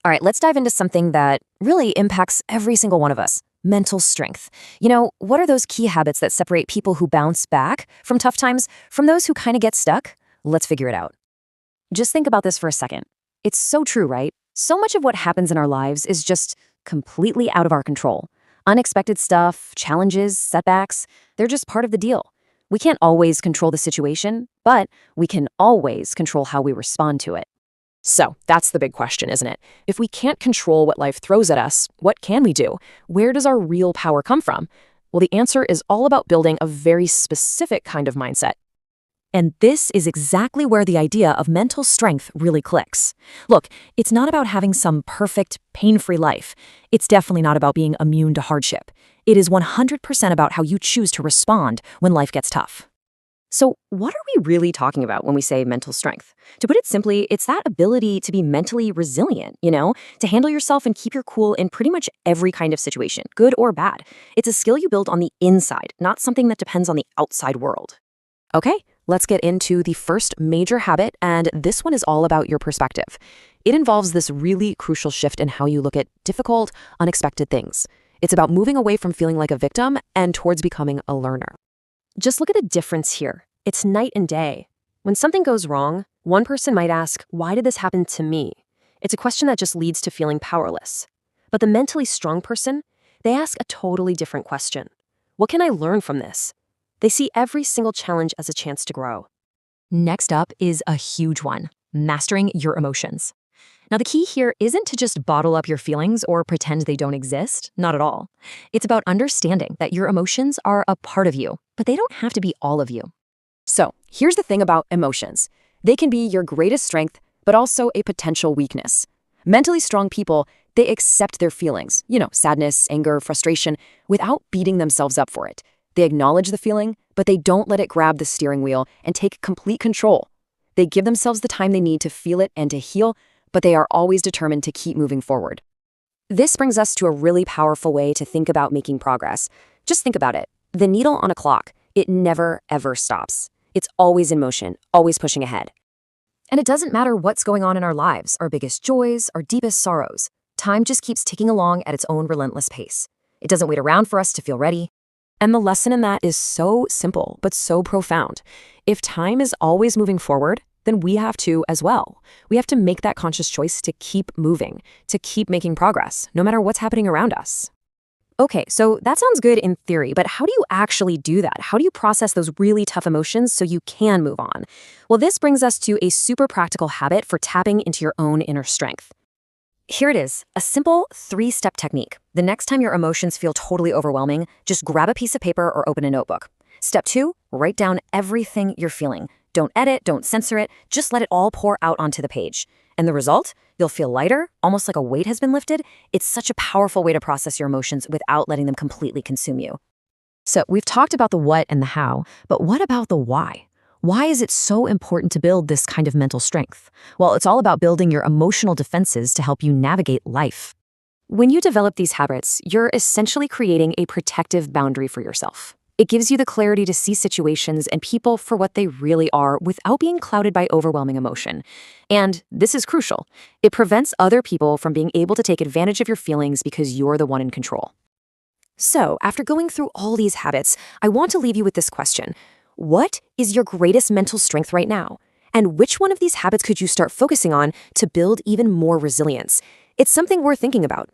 All right, let's dive into something that really impacts every single one of us: mental strength. What are those key habits that separate people who bounce back from tough times from those who kind of get stuck? Let's figure it out. Just think about this for a second. It's so true, right? So much of what happens in our lives is just completely out of our control. Unexpected stuff, challenges, setbacks, they're just part of the deal. We can't always control the situation, but we can always control how we respond to it. So that's the big question, isn't it? If we can't control what life throws at us, what can we do? Where does our real power come from? Well, the answer is all about building a very specific kind of mindset. And this is exactly where the idea of mental strength really clicks. Look, it's not about having some perfect, pain-free life. It's definitely not about being immune to hardship. It is 100% about how you choose to respond when life gets tough. So what are we really talking about when we say mental strength? To put it simply, it's that ability to be mentally resilient, to handle yourself and keep your cool in pretty much every kind of situation, good or bad. It's a skill you build on the inside, not something that depends on the outside world. Okay, let's get into the first major habit, and this one is all about your perspective. It involves this really crucial shift in how you look at difficult, unexpected things. It's about moving away from feeling like a victim and towards becoming a learner. Just look at the difference here. It's night and day. When something goes wrong, one person might ask, why did this happen to me? It's a question that just leads to feeling powerless. But the mentally strong person, they ask a totally different question. What can I learn from this? They see every single challenge as a chance to grow. Next up is a huge one: mastering your emotions. Now, the key here isn't to just bottle up your feelings or pretend they don't exist. Not at all. It's about understanding that your emotions are a part of you, but they don't have to be all of you. So here's the thing about emotions. They can be your greatest strength, but also a potential weakness. Mentally strong people, they accept their feelings, sadness, anger, frustration, without beating themselves up for it. They acknowledge the feeling, but they don't let it grab the steering wheel and take complete control. They give themselves the time they need to feel it and to heal, but they are always determined to keep moving forward. This brings us to a really powerful way to think about making progress. Just think about it. The needle on a clock, it never, ever stops. It's always in motion, always pushing ahead. And it doesn't matter what's going on in our lives, our biggest joys, our deepest sorrows. Time just keeps ticking along at its own relentless pace. It doesn't wait around for us to feel ready. And the lesson in that is so simple, but so profound. If time is always moving forward, then we have to as well. We have to make that conscious choice to keep moving, to keep making progress, no matter what's happening around us. Okay, so that sounds good in theory, but how do you actually do that? How do you process those really tough emotions so you can move on? Well, this brings us to a super practical habit for tapping into your own inner strength. Here it is, a simple 3-step technique. The next time your emotions feel totally overwhelming, just grab a piece of paper or open a notebook. Step 2, write down everything you're feeling. Don't edit, don't censor it, just let it all pour out onto the page. And the result? You'll feel lighter, almost like a weight has been lifted. It's such a powerful way to process your emotions without letting them completely consume you. So we've talked about the what and the how, but what about the why? Why is it so important to build this kind of mental strength? Well, it's all about building your emotional defenses to help you navigate life. When you develop these habits, you're essentially creating a protective boundary for yourself. It gives you the clarity to see situations and people for what they really are without being clouded by overwhelming emotion. And this is crucial. It prevents other people from being able to take advantage of your feelings because you're the one in control. So, after going through all these habits, I want to leave you with this question. What is your greatest mental strength right now? And which one of these habits could you start focusing on to build even more resilience? It's something worth thinking about.